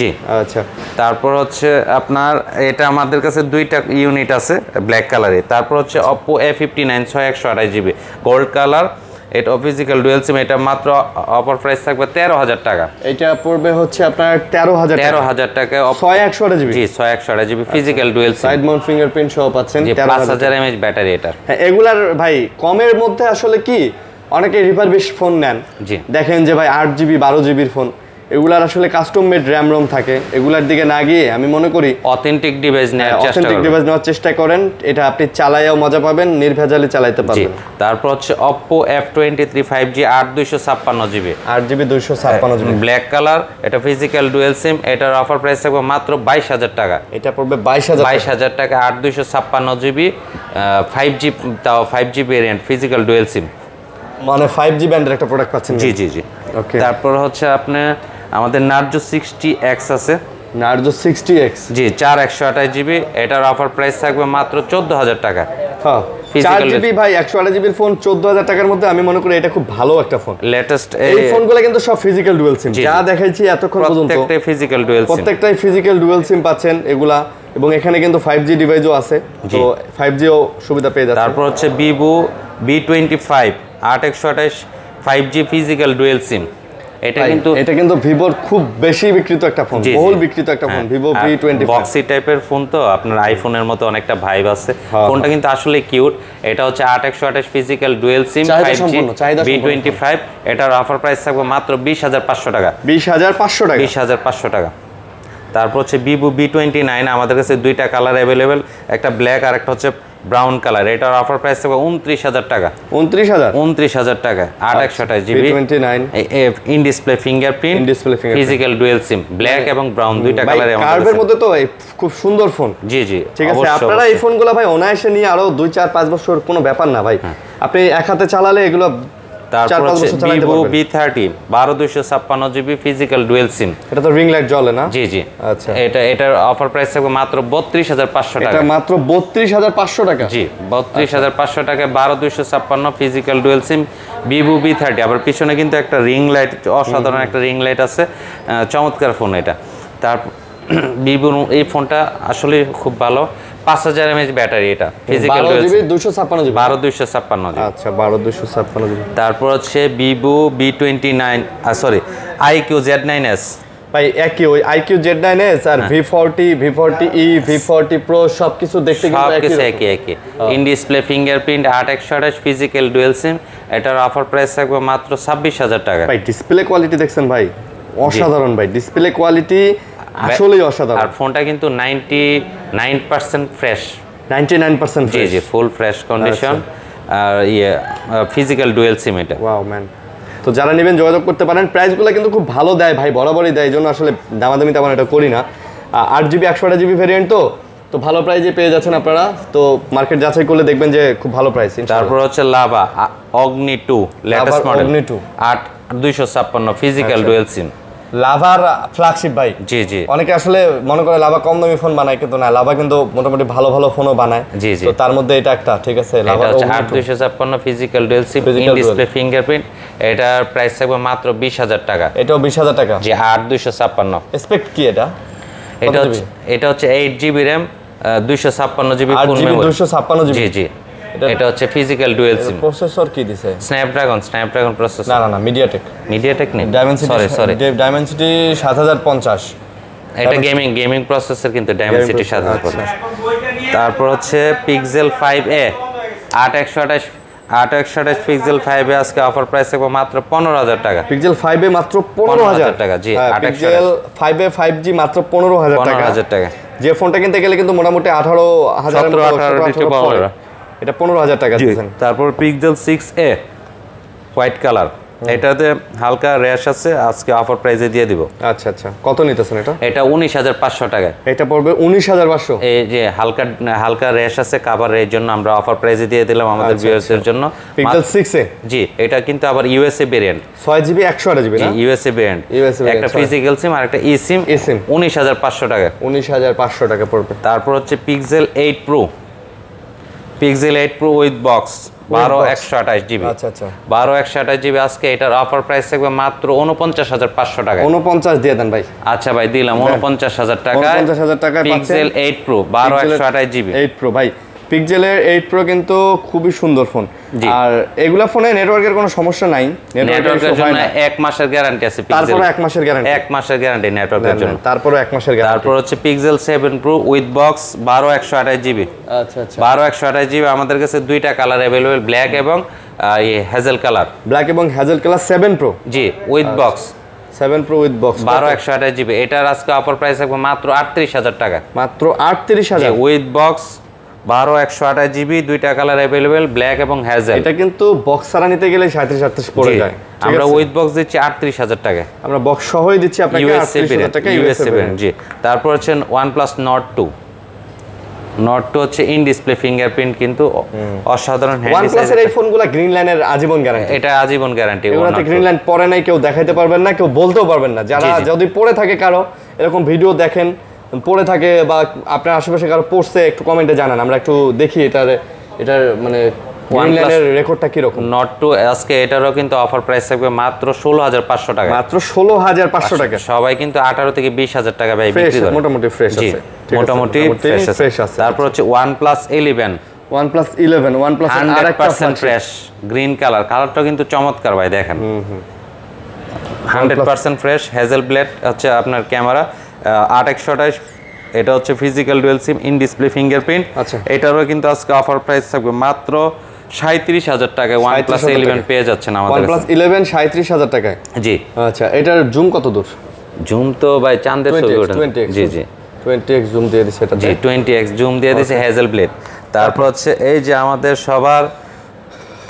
জি। আচ্ছা, তারপর হচ্ছে আপনার এটা আমাদের কাছে দুইটা ইউনিট আছে ব্ল্যাক কালারে। তারপর হচ্ছে Oppo A59 6/128GB gold colour, এটা ফিজিক্যাল ডুয়েল সিম। এটা মাত্র অফার প্রাইস থাকবে 13,000 টাকা। এটা পড়বে হচ্ছে আপনার 13,000 টাকা। 6/128GB জি, 6/128GB ফিজিক্যাল ডুয়েল সিম, সাইড মাউন্ট ফিঙ্গারপ্রিন্ট সহ পাচ্ছেন। 5000 mAh ব্যাটারি এটার। হ্যাঁ, এগুলার ভাই কমের মধ্যে আসলে কি অনেকে রিফারবিশ ফোন নেন, দেখেন যে ভাই 8GB 12GBর ফোন, এগুলার আসলে কাস্টম মেড র্যাম রোম থাকে, এগুলার দিকে না গিয়ে আমি মনে করি অথেন্টিক ডিভাইস নেওয়ার চেষ্টা করেন। এটা আপনি চালাইয়াও মজা পাবেন, নির্ভেজালি চালাইতে পারবেন। তারপর হচ্ছে Oppo F23 5G 8/256GB 8GB black colour, এটা ফিজিক্যাল ডুয়েল সিম। এটার অফার প্রাইস থাকবে মাত্র 22,000 টাকা। এটা পড়বে 22,000 টাকা। 8/256GB 5G, তাও 5G ভেরিয়েন্ট ফিজিক্যাল ডুয়েল সিম, মানে 5G ব্যান্ডের একটা প্রোডাক্ট পাচ্ছেন। জি। ওকে। তারপর হচ্ছে আপনি আমাদের Narzo 60X আছে, Narzo 60X জি 4/128GB। এটার অফার প্রাইস থাকবে মাত্র 14,000 টাকা। হ্যাঁ, 4GB ভাই 128GBর ফোন 14,000 টাকার মধ্যে আমি মনে করি এটা খুব ভালো একটা ফোন। লেটেস্ট এই ফোনগুলো কিন্তু সব ফিজিক্যাল ডুয়াল সিম, যা দেখাইছি এতক্ষণ পর্যন্ত প্রত্যেকটাই ফিজিক্যাল ডুয়াল সিম পাচ্ছেন এগুলা, এবং এখানে কিন্তু 5G ডিভাইসও আছে, তো 5Gও সুবিধা পেয়ে যাচ্ছে। তারপর হচ্ছে Vivo V25 8/128 5G physical dual sim. এটা কিন্তু ভিভোর খুব বেশি বিক্রিত একটা ফোন, বহুল বিক্রিত একটা ফোন, Vivo V25 বক্সি টাইপের ফোন, তো আপনার আইফোনের মতো অনেকটা ভাইব আছে। ফোনটা কিন্তু আসলে কিউট। এটা হচ্ছে 8/128 ফিজিক্যাল ডুয়েল সিম 5G V25। এটার অফার প্রাইস থাকবে মাত্র 20,500 টাকা। 20,500 টাকা। তারপর হচ্ছে ভিভো V29 আমাদের কাছে দুইটা কালার অ্যাভেলেবেল, একটা ব্ল্যাক আর একটা হচ্ছে ব্রাউন কালার। এটার অফার প্রাইস থাকবে 29,000 টাকা। 29,000 টাকা। 8/128 GB in display fingerprint, physical dual SIM, black এবং ব্রাউন দুইটা কালারে আমাদের কার্ভের মধ্যে তো খুব সুন্দর ফোন। জি জি ঠিক আছে, আপনারা এই ফোনগুলো ভাই অনায়াসে নিয়ে আরো 2-4-5 বছর কোনো ব্যাপার না ভাই, আপনি এক হাতে চালালে এগুলো। তারপর হচ্ছে Vivo V30 12256 GB physical dual sim. এটা তো রিং লাইট জ্বলে না? জি জি। আচ্ছা, এটার অফার প্রাইস থাকবে মাত্র 32,500 টাকা। এটা মাত্র 32,500 টাকা? জি 32,500 টাকা 12256 ফিজিক্যাল ডুয়েল সিম ভিভো V30। আবার পিছনে কিন্তু একটা রিং লাইট, অসাধারণ একটা রিং লাইট আছে, চমৎকার ফোন এটা। তারপর ভিভো এই ফোনটা আসলে খুব ভালো, 5000 mAh ব্যাটারি। এটা ফিজিক্যাল ডুয়েল সিম 256 GB 12256 GB। আচ্ছা 12256 GB। তারপর হচ্ছে Vivo V29 sorry IQ Z9s। ভাই একই ওই IQ Z9s আর V40 V40e V40 Pro সবকিছু দেখতে কিন্তু একই in display fingerprint 8/128 physical dual sim. এটার অফার প্রাইস থাকবে মাত্র 26,000 টাকা। ভাই ডিসপ্লে কোয়ালিটি দেখছেন ভাই, অসাধারণ ভাই, ডিসপ্লে কোয়ালিটি আসলেই অসাধারণ। আর ফোনটা কিন্তু 99% ফ্রেশ। 99% জি জি ফুল ফ্রেশ কন্ডিশন। আর ফিজিক্যাল ডুয়েল সিম এটা। Wow man. তো যারা নেবেন যোগাযোগ করতে পারেন, প্রাইসগুলো কিন্তু খুব ভালো দেয় ভাই, বরাবরই দেয়, এই জন্য আসলে দামাদামি তেমন এটা করি না। 8GB 128GB ভেরিয়েন্ট তো ভালো প্রাইসে পেয়ে যাচ্ছেন আপনারা, তো মার্কেট যাচাই করলে দেখবেন যে খুব ভালো প্রাইস। তারপর হচ্ছে লাভা অগ্নি 2 লেটেস্ট মডেল 8256 ফিজিক্যাল ডুয়েল সিম। লাভার ফ্ল্যাগশিপ ভাই। জি জি। অনেকে আসলে মনে করে লাভা কম দামি ফোন বানায়, কিন্তু না, লাভা কিন্তু মোটামুটি ভালো ভালো ফোনও বানায়। জি জি। তো তার মধ্যে এটা একটা, ঠিক আছে, lava 8256 physical dual SIM in display fingerprint. এটার প্রাইস থাকবে মাত্র 20,000 টাকা। এটাও 20,000 টাকা? জি 8256। এক্সপেক্ট কি এটা? এটা হচ্ছে 8GB RAM 256GB ফুল মেমরি 256GB। জি জি। এটা হচ্ছে ফিজিক্যাল ডুয়েল সিম। প্রসেসর কি দিছে? Snapdragon processor. না মিডিয়াটেক নেই, সরি ডাইমেনসিটি 7050। এটা গেমিং প্রসেসর, কিন্তু ডাইমেনসিটি 7050। তারপর হচ্ছে পিক্সেল 5a 8/128 পিক্সেল 5a আজকে অফার প্রাইস থাকবে মাত্র 15,000 টাকা। পিক্সেল 5a মাত্র 15,000 টাকা। জি পিক্সেল 5a 5G মাত্র 15,000 টাকা। যে ফোনটা কিনতে গেলে কিন্তু মোটামুটি 18,000 এটা 15,000 টাকা দিচ্ছেন। তারপর পিক্সেল 6a হোয়াইট কালার, এটাতে হালকা র্যাশ আছে, আজকে অফার প্রাইসে দিয়ে দিব। আচ্ছা আচ্ছা, কত নিতেছেন এটা? এটা 19,500 টাকা। এটা পড়বে 19,500। এই যে হালকা র্যাশ আছে কাভারের, এর জন্য আমরা অফার প্রাইসে দিয়ে দিলাম আমাদের ভিউয়ার্সদের জন্য। পিক্সেল 6a জি, এটা কিন্তু আবার ইউএসএ ভেরিয়েন্ট, 6GB 128GB না? ইউএসএ ভেরিয়েন্ট, একটা ফিজিক্যাল সিম আর একটা ই সিম। 19,500 টাকা। 19,500 টাকা পড়বে। তারপর হচ্ছে pixel 8 pro with box 12/128GB। আচ্ছা আচ্ছা 12/128GB আজকে এটার অফার প্রাইস থাকবে মাত্র 49,500 টাকা। 49 দিয়ে দেন ভাই। আচ্ছা ভাই দিলাম 49,000 টাকা। 49,000 টাকায় পিক্সেল 8 প্রো 12/128GB। 8 প্রো ভাই, পিক্সেলের 8 প্রো কিন্তু খুবই সুন্দর ফোন। আর এগুলা ফোনে নেটওয়ার্কের কোনো সমস্যা নাই, নেটওয়ার্কের জন্য 1 মাসের গ্যারান্টি আছে। তারপর 1 মাসের গ্যারান্টি, 1 মাসের গ্যারান্টি নেটওয়ার্কের জন্য, তারপর 1 মাসের গ্যারান্টি। তারপর হচ্ছে pixel 7 pro with box 12/128GB। আচ্ছা আচ্ছা 12/128GB আমাদের কাছে দুইটা কালার अवेलेबल, ব্ল্যাক এবং হ্যাজেল কালার। ব্ল্যাক এবং hazel colour 7 pro. G with box 7 pro with box 12/128GB। এটার আজকে অফার প্রাইস থাকবে মাত্র 38,000 টাকা। মাত্র 38,000 উইথ বক্স 12/128GB, দুইটা কালার अवेलेबल, ব্ল্যাক এবং হ্যাজেল। এটা কিন্তু বক্স ছাড়া নিতে গেলে 37-38 পড়ে যায়। আমরা উইথ বক্স দিচ্ছি 38,000 টাকা। আমরা বক্স সহই দিচ্ছি আপনাকে 38,000 টাকা ইউএসএ ভেরিয়েন্ট। জি তারপর হচ্ছে OnePlus Nord 2 হচ্ছে ইন ডিসপ্লে ফিঙ্গারপ্রিন্ট, কিন্তু অসাধারণ হ্যান্ড ডিজাইন। OnePlus এর এই ফোনগুলো গ্রিন লাইনের আজীবন গ্যারান্টি। এটা আজীবন গ্যারান্টি। এগুলোতে গ্রিন লাইন পরে নাই, কেউ দেখাইতে পারবেন না, কেউ বলতেও পারবেন না। যারা যদি পড়ে থাকে কারো এরকম ভিডিও দেখেন পড়ে থাকে বা আপনার আশেপাশে কারো পড়ছে, একটু কমেন্টে জানান, আমরা একটু দেখি এটার মানে OnePlus রেকর্ডটা কি রকম। Nord 2 আজকে এটারও কিন্তু অফার প্রাইস থাকবে মাত্র 16,500 টাকা। মাত্র 16,500 টাকা। সবাই কিন্তু 18 থেকে 20,000 টাকা ভাই বিক্রি করে। মোটামুটি ফ্রেশ আছে, মোটামুটি ফ্রেশ আছে। তারপর হচ্ছে OnePlus 11 OnePlus আরেকটা 100% ফ্রেশ গ্রিন কালারটা কিন্তু চমৎকার ভাই, দেখেন 100% ফ্রেশ হ্যাজেল ব্লেড হচ্ছে আপনার ক্যামেরা 8/128। এটা হচ্ছে physical dual SIM in display fingerprint. আচ্ছা এটারও কিন্তু আজকে অফার প্রাইস থাকবে মাত্র 37,000 টাকায়। OnePlus 11 পেয়ে যাচ্ছেন আমাদের OnePlus 11 37,000 টাকায়। জি আচ্ছা এটার জুম কত দূর? জুম তো ভাই চাঁদের ছবি ওঠে। 20x জি জি 20x জুম দিয়ে দিছে এটা। জি 20x জুম দিয়ে দিয়েছে হ্যাজেল ব্লেড। তারপর হচ্ছে এই যে আমাদের সবার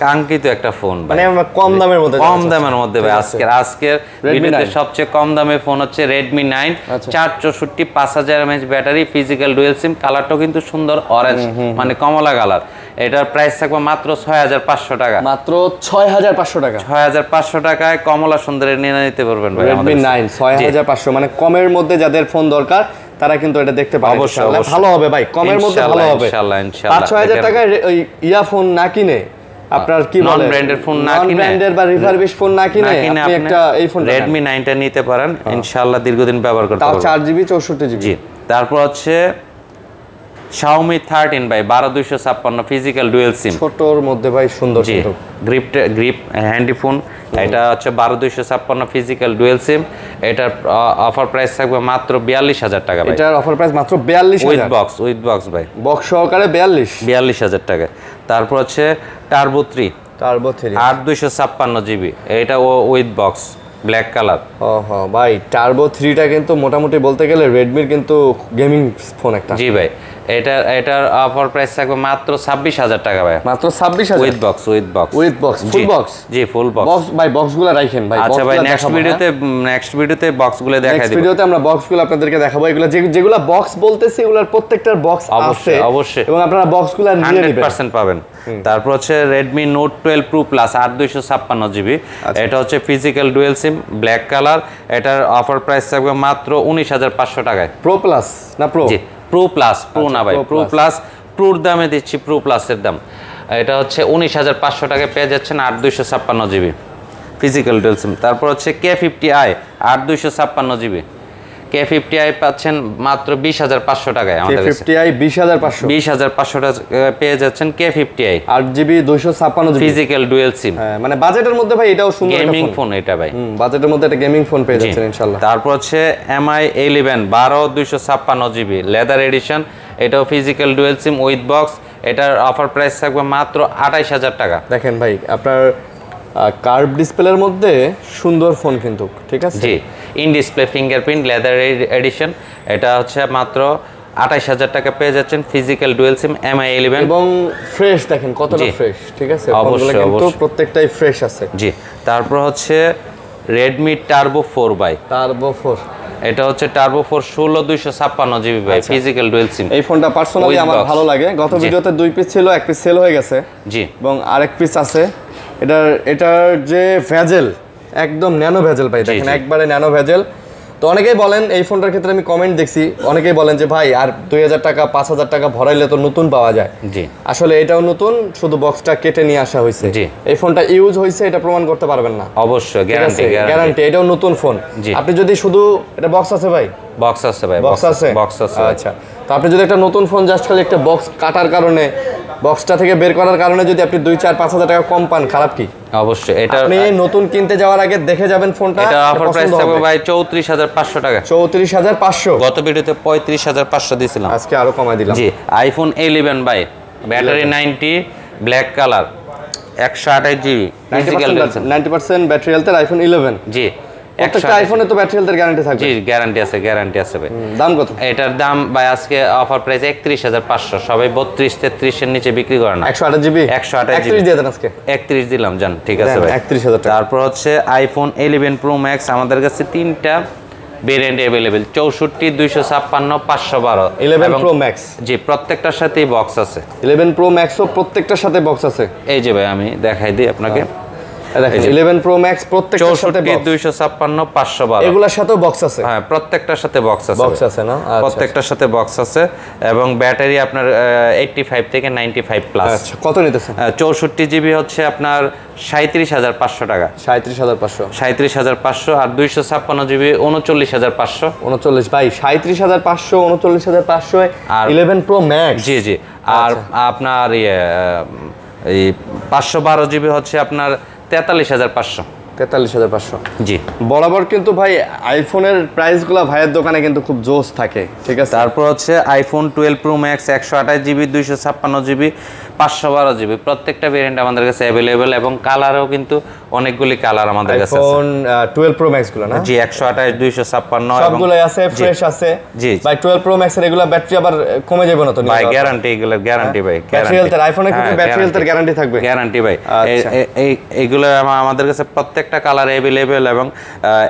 কাঙ্ক্ষিত একটা ফোন ভাই, মানে আমরা কম দামের মধ্যে, কম দামের মধ্যে ভাই। আজকের ভিডিওতে সবচেয়ে কম দামের ফোন হচ্ছে Redmi 9 464 5000 mAh battery, physical dual সিম, কালারটাও কিন্তু সুন্দর অরেঞ্জ মানে কমলা কালার। এটার প্রাইস থাকবে মাত্র 6500 টাকা, মাত্র 6500 টাকা। 6500 টাকায় কমলা সুন্দরের নিয়ে নিতে পারবেন ভাই Redmi 9 6500, মানে কমের মধ্যে যাদের ফোন দরকার তারা কিন্তু এটা দেখতে পারে। অবশ্যই ভালো হবে ভাই, কমের মধ্যে ভালো হবে। ইনশাআল্লাহ ইনশাআল্লাহ। 5-6000 টাকায় ওই ফোন না কিনে, আপনার কি বলে, নন ব্র্যান্ডের ফোন না কিনে, নন ব্র্যান্ডের বা রিফারবিশ ফোন না কিনে আপনি একটা এই ফোনটা Redmi 9 টা নিতে পারেন ইনশাআল্লাহ, দীর্ঘদিন ব্যবহার করতে পারবেন। তাও 4GB 64GB। জি, তারপর হচ্ছে Xiaomi 13 ভাই 12256 ফিজিক্যাল ডুয়াল সিম, ছোটর মধ্যে ভাই সুন্দর জি কিন্তু গ্রিপ হ্যান্ডি ফোন। এটা হচ্ছে 12256 ফিজিক্যাল ডুয়াল সিম। এটার অফার প্রাইস থাকবে মাত্র 42000 টাকা ভাই। এটার অফার প্রাইস মাত্র 42000 উইথ বক্স ভাই, বক্স সহকারে 42000 টাকা। তারপর হচ্ছে টার্বো 3 8256 জিবি, এটা উইথ বক্স ব্ল্যাক কালার। ভাই টার্বো 3 টা কিন্তু মোটামুটি বলতে গেলে রেডমির কিন্তু গেমিং ফোন একটা। জি ভাই, এটার অফার প্রাইস থাকবে মাত্র 26000 টাকা ভাই, মাত্র 26000 with box full box. G full box. Box ভাই, বক্সগুলো রাখেন ভাই। আচ্ছা ভাই, নেক্সট ভিডিওতে বক্সগুলো দেখাই দেব। নেক্সট ভিডিওতে আমরা বক্সগুলো আপনাদেরকে দেখাবো। এগুলো যেগুলো বক্স বলতেছি এগুলোর প্রত্যেকটার বক্স আছে অবশ্যই, এবং আপনারা বক্সগুলো নিয়ে নেবেন 100% পাবেন। তারপর হচ্ছে Redmi Note 12 Pro Plus 8256 GB, এটা হচ্ছে ফিজিক্যাল ডুয়াল সিম ব্ল্যাক কালার। এটার অফার প্রাইস থাকবে মাত্র 19500 টাকায়। প্রো প্লাস না প্রো? জি প্রো প্লাস, প্রো না ভাই, প্রো প্লাস। প্রোর দামে দিচ্ছি, প্রো প্লাসের দাম এটা হচ্ছে 19500 টাকায় পেয়ে যাচ্ছেন 8256 জিবি ফিজিক্যাল ডুয়াল সিম। তারপর হচ্ছে K50i 8256 জিবি, K50i পাচ্ছেন মাত্র 20500 টাকায় আমাদের কাছে। K50i 20500 টাকা পেয়ে যাচ্ছেন K50i 8GB 256GB physical dual সিম। হ্যাঁ, মানে বাজেটের মধ্যে ভাই এটাও সুন্দর একটা গেমিং ফোন এটা ভাই, বাজেটের মধ্যে একটা গেমিং ফোন পেয়ে যাচ্ছেন ইনশাআল্লাহ। তারপর হচ্ছে MI 11 12256GB লেদার এডিশন, এটাও physical dual sim with box. এটার অফার প্রাইস থাকবে মাত্র 28000 টাকা। দেখেন ভাই, আপনার কার্ভ ডিসপ্লের মধ্যে সুন্দর ফোন কিন্তু, ঠিক আছে? জি, in display fingerprint leather edition, এটা হচ্ছে মাত্র 28000 টাকা পেয়ে যাচ্ছেন ফিজিক্যাল ডুয়াল সিম MI 11 এবং ফ্রেশ দেখেন কতটা ফ্রেশ, ঠিক আছে? ফোনগুলো কিন্তু প্রত্যেকটাই ফ্রেশ আছে। জি, তারপর হচ্ছে Redmi Turbo 4 ভাই, টার্বো 4, এটা হচ্ছে টার্বো 4 16256 জিবি ভাই ফিজিক্যাল ডুয়াল সিম। এই ফোনটা পার্সোনালি আমার ভালো লাগে। গত ভিডিওতে 2 পিস ছিল, 1 পিস সেল হয়ে গেছে। জি, এবং আরেক পিস আছে। এটার যে ভেজেল একদম ন্যানো ভেজেল ভাই, দেখেন একবারে ন্যানো ভেজেল। তো অনেকেই বলেন, এই ফোনটার ক্ষেত্রে আমি কমেন্ট দেখছি, অনেকেই বলেন যে ভাই আর 2000 টাকা 5000 টাকা ভরাইলে তো নতুন পাওয়া যায়। জি, আসলে এটাও নতুন, শুধু বক্সটা কেটে নিয়ে আসা হয়েছে। জি, এই ফোনটা ইউজ হয়েছে এটা প্রমাণ করতে পারবেন না। অবশ্যই গ্যারান্টি, এটাও নতুন ফোন। আপনি যদি শুধু এটা বক্স আছে ভাই, বক্স আছে ভাই, বক্স আছে। আচ্ছা, তো আপনি যদি একটা নতুন ফোন জাস্ট খালি একটা বক্স কাটার কারণে, বক্সটা থেকে বের করার কারণে যদি আপনি 2-4-5000 টাকা কম পান, খারাপ কি? অবশ্যই। এটা আপনি নতুন কিনতে যাওয়ার আগে দেখে যাবেন ফোনটা। এটা অফার প্রাইস থাকবে ভাই 34500 টাকা। 34500। গত ভিডিওতে 35500 দিয়েছিলাম, আজকে আরো কমাই দিলাম। জি, iPhone 11 ভাই, battery 90, black colour, 128 GB physical 90% battery হেলথের iPhone 11। জি, প্রত্যেকটা আইফোনে তো ব্যাটারি হেলথের গ্যারান্টি থাকবে। জি, গ্যারান্টি আছে ভাই। দাম কত? এটার দাম ভাই আজকে অফার প্রাইস 31500, সবাই 32-33 এর নিচে বিক্রি করে না। 128 জিবি 128 দিয়ে দেন আজকে। 31 দিলাম জান, ঠিক আছে ভাই, 31000 টাকা। তারপর হচ্ছে iPhone 11 Pro Max, আমাদের কাছে 3টা ভেরিয়েন্ট अवेलेबल, 64, 256, 512। 11 Pro Max, জি, প্রত্যেকটার সাথেই বক্স আছে। 11 Pro Max ও প্রত্যেকটার সাথে বক্স আছে। এই যে ভাই আমি দেখাই দিই আপনাকে, দেখেন 11 Pro Max প্রত্যেকটার সাথে 64, 256, 512 এগুলোর সাথেও বক্স আছে। হ্যাঁ, প্রত্যেকটার সাথে বক্স আছে। বক্স আছে না? প্রত্যেকটার সাথে বক্স আছে এবং ব্যাটারি আপনার 85 থেকে 95 প্লাস। আচ্ছা, কত নিতেছেন? 64 জিবি হচ্ছে আপনার 37500 টাকা। 37500 37500, আর 256 জিবি 39500। 39 ভাই, 37500 39500 আর 11 Pro Max। জি জি, আর আপনার এই 512 জিবি হচ্ছে আপনার 43500। 43500। জি, বরাবর কিন্তু ভাই আইফোনের প্রাইসগুলো ভাইয়ের দোকানে কিন্তু খুব জোস থাকে, ঠিক আছে? তারপর হচ্ছে iPhone 12 Pro Max 128 GB 256 GB 512 GB প্রত্যেকটা ভেরিয়েন্ট আমাদের কাছে अवेलेबल এবং কালারও কিন্তু অনেকগুলি কালার আমাদের কাছে আছে। আইফোন 12 প্রো ম্যাক্স গুলো না? জি 128 256 এবং সবগুলাই আছে, ফ্রেশ আছে। জি ভাই 12 প্রো ম্যাক্স এর এগুলা ব্যাটারি আবার কমে যাবে না তো? ভাই গ্যারান্টি, এগুলোর গ্যারান্টি ভাই, ব্যাটারি হেলথ আইফোনের ক্ষেত্রে ব্যাটারি হেলথের গ্যারান্টি থাকবে? গ্যারান্টি ভাই। এইগুলো আমাদের কাছে প্রত্যেকটা কালার अवेलेबल এবং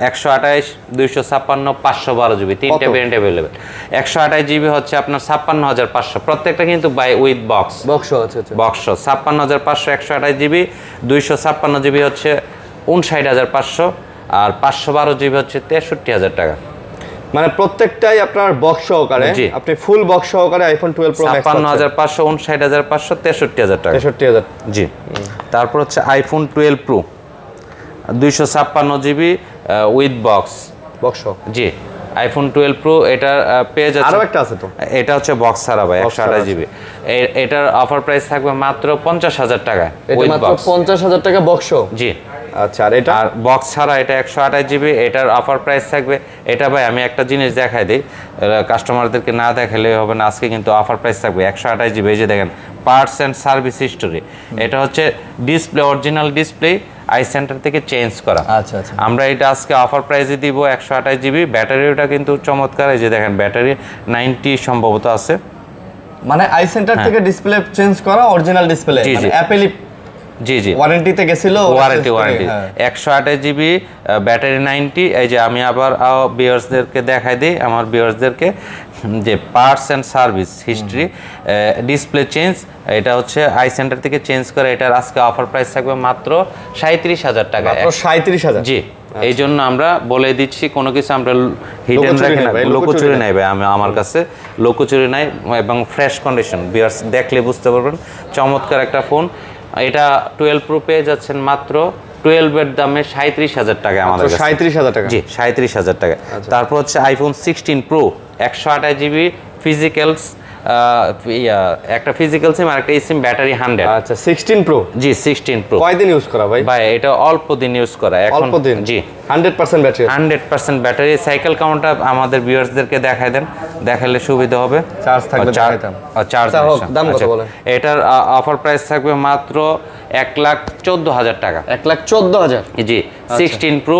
128 256 512 GB তিনটা ভেরিয়েন্ট अवेलेबल। 128 GB হচ্ছে আপনার 56500, প্রত্যেকটা কিন্তু বাই উইথ বক্স। বক্স আছে, আচ্ছা বক্স 56500 128 GB, 256 GB হচ্ছে 59500 আর 512 GB হচ্ছে 63000 টাকা। মানে প্রত্যেকটাই আপনার বক্স সহকারে, আপনি ফুল বক্স সহকারে আইফোন 12 প্রো ম্যাক্স 55500 59500 63000 টাকা। 63000 জি। তারপর হচ্ছে iPhone 12 pro 256 GB with box. Box G iPhone 12 pro এটার পেজ আছে, আরো একটা আছে তো, এটা হচ্ছে বক্স ছাড়া ভাই 128 GB। এটার অফার প্রাইস থাকবে মাত্র 50000 টাকা উইথ বক্স। 50000 টাকা বক্স। জি আচ্ছা। আর এটা আর বক্স ছাড়া এটা 128 GB, এটার অফার প্রাইস থাকবে। এটা ভাই আমি একটা জিনিস দেখাই দিই, কাস্টমারদেরকে না দেখালে হবে না। আজকে কিন্তু অফার প্রাইস থাকবে 128 GB। এই যে দেখেন পার্টস এন্ড সার্ভিস হিস্টোরি, এটা হচ্ছে display, original display I centre থেকে চেঞ্জ করা। আচ্ছা আচ্ছা। আমরা এটা আজকে অফার প্রাইসে দিব 128 GB। ব্যাটারিটা কিন্তু চমৎকার, এই যে দেখেন ব্যাটারি 90 সম্ভবত আছে। মানে আই সেন্টার থেকে ডিসপ্লে চেঞ্জ করা, অরিজিনাল ডিসপ্লে, মানে অ্যাপেলই। জি জি ওয়ারেন্টিতে গেছিল, ওয়ারেন্টি 128 GB ব্যাটারি 90। এই যে আমি আবার ভিউয়ার্সদেরকে দেখাই দিই, আমার ভিউয়ার্সদেরকে যে parts and service history display change, এটা হচ্ছে আই সেন্টার থেকে চেঞ্জ করে। এটার আজকে অফার প্রাইস থাকবে মাত্র 37000 টাকা। মাত্র 37000? জি। এই জন্য আমরা বলে দিচ্ছি, কোনো কিছু আমরা হিডেন রাখি না, লোকচুরি নাই ভাই আমার কাছে, লোকচুরি নাই এবং ফ্রেশ কন্ডিশন। ভিউয়ার্স দেখলে বুঝতে পারবেন চমৎকার একটা ফোন। এটা 12 প্রো পেয়ে যাচ্ছেন মাত্র 12 এর দামে 37000 টাকা আমাদের কাছে। 37000 টাকা? জি 37000 টাকা। তারপর হচ্ছে আইফোন 16 প্রো 128 GB ফিজিক্যালস, একটা ফিজিক্যাল সিম আর একটা সিম, ব্যাটারি 100। আচ্ছা 16 প্রো? জি 16 প্রো। কয়দিন ইউজ করা ভাই? ভাই এটা অল্প দিন ইউজ করা এখন। অল্প দিন? জি 100% ব্যাটারি? 100% ব্যাটারি। সাইকেল কাউন্টটা আমাদের ভিউয়ার্সদেরকে দেখাই দেন, দেখালে সুবিধা হবে। চার্জ থাকবে দেখাইতাম। চার্জ দাম কত বলেন? এটার অফার প্রাইস থাকবে মাত্র 1,14,000 টাকা। 1,14,000? জি 16 প্রো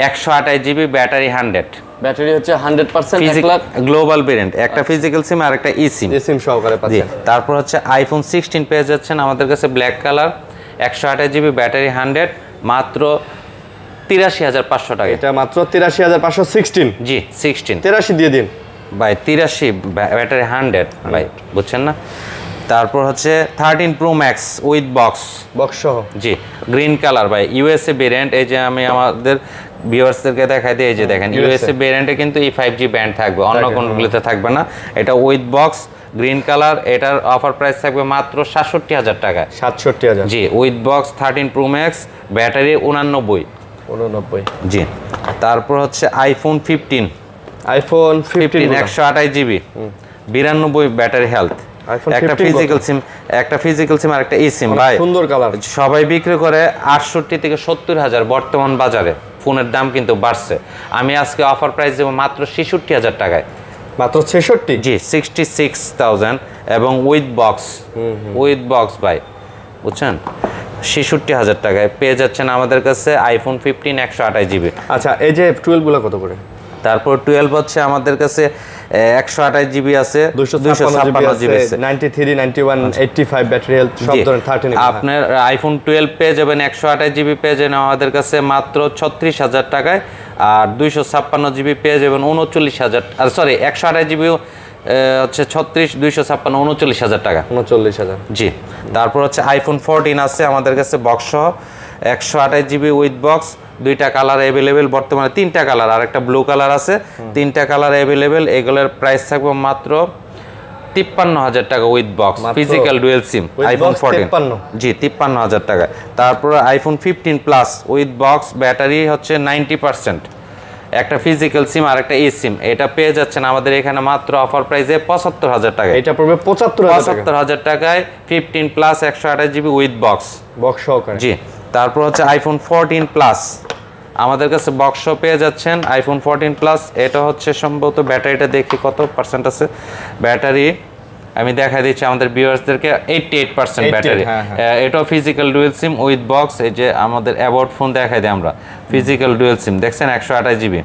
128 GB ব্যাটারি 100, ব্যাটারি হচ্ছে 100%, 1 লাখ। গ্লোবাল ভেরিয়েন্ট, একটা ফিজিক্যাল সিম আর একটা ই সিম। সিম সহকারে পাচ্ছেন। তারপর হচ্ছে আইফোন 16 পেয়ে যাচ্ছেন আমাদের কাছে ব্ল্যাক কালার 128 GB ব্যাটারি 100, মাত্র 83500 টাকা। এটা মাত্র 83500 16? জি 16। 83 দিয়ে দিন ভাই, 83 ব্যাটারি 100 ভাই, বুঝছেন না? তারপর হচ্ছে 13 pro max with box. Box সহ? জি গ্রিন কালার ভাই, ইউএসএ ভেরিয়েন্ট। এই যে আমি আমাদের ভিউয়ার্সদেরকে দেখাই দিই, এই যে দেখেন ইউএসএ ভেরিয়েন্টে কিন্তু E5G ব্যান্ড থাকবে, অন্য কোনগুলোতে থাকবে না। এটা উইথ বক্স গ্রিন কালার, এটার অফার প্রাইস থাকবে মাত্র 67000 টাকা। 67000? জি with box 13 pro max battery 89। জি। তারপর হচ্ছে আইফোন 15 128 GB 92 ব্যাটারি হেলথ, একটা ফিজিক্যাল সিম আর একটা ই সিম। ভাই সুন্দর কালার। সবাই বিক্রি করে 68 থেকে 70000, বর্তমান বাজারে ফোনের দাম কিন্তু বাড়ছে। আমি আজকে অফার প্রাইস দেবো মাত্র 66000 টাকায়। মাত্র 66? জি 66000 এবং উইথ বক্স ভাই, বুঝছেন? 66000 টাকায় পেয়ে যাচ্ছেন আমাদের কাছে আইফোন 15 128 GB। আচ্ছা এই যে 12 গুলো কত করে? তারপর 12 হচ্ছে আমাদের কাছে 128 GB আছে, 256 GB আছে, 93 91 85 ব্যাটারি হেলথ সব ধরনের 13। আপনার আইফোন 12 পেয়ে যাবেন 128 GB পেয়ে যাবেন আমাদের কাছে মাত্র 36000 টাকায়। আর 256 GB পেয়ে যাবেন 39000, আর সরি 128 GB হচ্ছে 36 256 39000 টাকা। 39000? জি। তারপর হচ্ছে আইফোন 14 আছে আমাদের কাছে বক্স সহ 128 GB উইথ বক্স, দুইটা কালার অ্যাভেলেবেল, বর্তমানে তিনটা কালার, আর একটা ব্লু কালার আছে, তিনটা কালার অ্যাভেলেবেল। এগুলোর প্রাইস থাকবে মাত্র 53000 টাকা with box, physical dual SIM iPhone 14। জি 53000 টাকা। তারপরে iPhone 15 plus with box, battery হচ্ছে 90%, একটা ফিজিক্যাল সিম আর একটা ই সিম। এটা পেয়ে যাচ্ছেন আমাদের এখানে মাত্র অফার প্রাইসে 75000 টাকা। এটা পড়বে 75000 টাকায় 15 প্লাস 128 GB উইথ বক্স সহকারে। জি। তারপর হচ্ছে আইফোন 14 প্লাস আমাদের কাছে বক্স পেয়ে যাচ্ছেন আইফোন 14 প্লাস। এটা হচ্ছে সম্ভবত ব্যাটারিটা দেখি কত পার্সেন্ট আছে, ব্যাটারি আমি দেখাই দিচ্ছি আমাদের ভিউয়ার্সদেরকে 88% ব্যাটারি। এটাও physical dual SIM with box. এই যে আমাদের অ্যাবাউট ফোন দেখাই দিই আমরা, ফিজিক্যাল ডুয়েল সিম দেখছেন 128 জিবি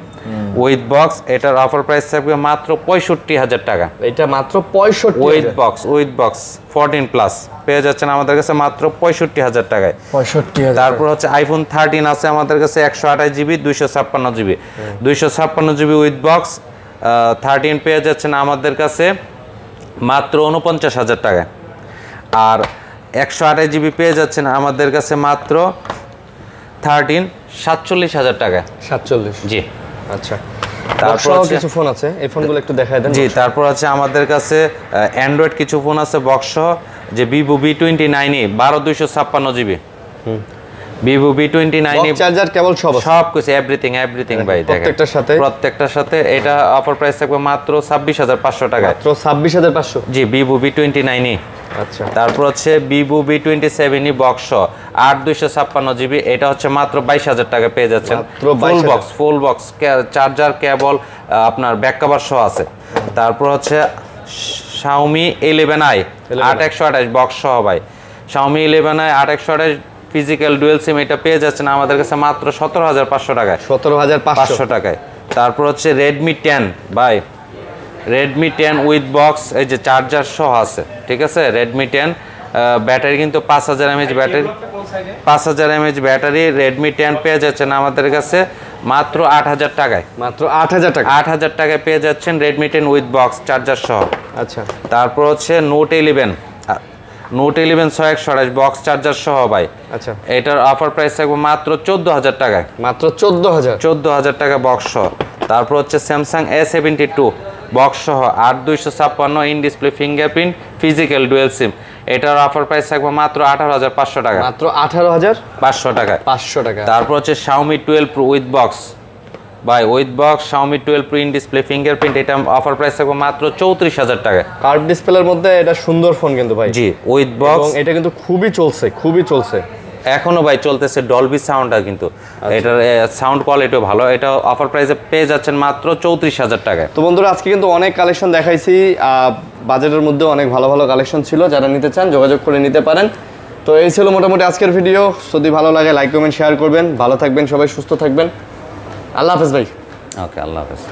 উইথ বক্স। এটার অফার প্রাইস থাকবে মাত্র 65,000 টাকা। এটা মাত্র 65 উইথ বক্স 14 প্লাস পেয়ে যাচ্ছেন আমাদের কাছে মাত্র 65,000 টাকায়। 65,000। তারপর হচ্ছে আইফোন 13 আছে আমাদের কাছে 128 GB 256 GB 256 GB with box 13 পেয়ে যাচ্ছেন আমাদের কাছে মাত্র 49,000 টাকায়। আর 128 জিবি পেয়ে যাচ্ছেন আমাদের কাছে মাত্র 13 47,000 টাকায়। 47 জি আচ্ছা। তারপর কিছু ফোন আছে, এই ফোনগুলো একটু দেখায় দেন। জি তারপর আছে আমাদের কাছে অ্যান্ড্রয়েড কিছু ফোন আছে বক্স সহ, যে Vivo V29e 12256 GB, Vivo V29e charger cable সব কিছু এভরিথিং ভাই দেখেন প্রত্যেকটার সাথে। এটা অফার প্রাইস থাকবে মাত্র 26,500 টাকায়। মাত্র 26,500। জি ভিভো V29e। আচ্ছা তারপর হচ্ছে ভিভো V27e বক্স 8256 জিবি, এটা হচ্ছে মাত্র 22,000 টাকা পেয়ে যাচ্ছেন। ফুল বক্স চার্জার কেবল আপনার ব্যাক কভার সহ আছে। তারপর হচ্ছে Xiaomi 11i 8128 বক্স সহ ভাই, Xiaomi 11i 8128 physical dual sim, এটা পেয়ে যাচ্ছেন আমাদের কাছে মাত্র 17,500 টাকায়। 17,500 টাকায়। তারপর হচ্ছে Redmi 10 ভাই, Redmi 10 উইথ বক্স, এই যে চার্জার সহ আছে, ঠিক আছে। Redmi 10 ব্যাটারি কিন্তু 5000 mAh battery, 5000 mAh battery. Redmi 10 পেয়ে যাচ্ছেন আমাদের কাছে মাত্র 8,000 টাকায়। মাত্র 8,000 টাকা। 8,000 টাকায় পেয়ে যাচ্ছেন Redmi 10 উইথ বক্স চার্জার সহ। আচ্ছা। তারপর হচ্ছে Note 11 128 বক্স চার্জার সহ ভাই। আচ্ছা। এটার অফার প্রাইস থাকবে মাত্র 14,000 টাকায়। মাত্র 14,000 টাকা বক্স সহ। তারপর হচ্ছে Samsung A72 বক্স সহ 8256 in display fingerprint physical dual sim, এটার অফার প্রাইস থাকবে মাত্র 18,500 টাকা। মাত্র 18,500 টাকায়। 500 টাকা। তারপর হচ্ছে Xiaomi 12 Pro উইথ বক্স ভাই, with box Xiaomi 12 Pro in display fingerprint, এটা অফার প্রাইস থাকবে মাত্র 34,000 টাকায়। কার্ভ ডিসপ্লের মধ্যে এটা সুন্দর ফোন কিন্তু ভাই। জি উইথ বক্স, এবং এটা কিন্তু খুবই চলছে এখনো ভাই চলতেছে ডলবি সাউন্ডটা, কিন্তু এটার সাউন্ড কোয়ালিটিও ভালো। এটা অফার প্রাইসে পেয়ে যাচ্ছেন মাত্র 34,000 টাকায়। তো বন্ধুরা আজকে কিন্তু অনেক কালেকশন দেখাইছি, বাজেটের মধ্যে অনেক ভালো ভালো কালেকশন ছিল, যারা নিতে চান যোগাযোগ করে নিতে পারেন। তো এই ছিল মোটামুটি আজকের ভিডিও। যদি ভালো লাগে লাইক কমেন্ট শেয়ার করবেন। ভালো থাকবেন সবাই, সুস্থ থাকবেন। আল্লাহ হাফেজ ভাই। ওকে আল্লাহ হাফেজ।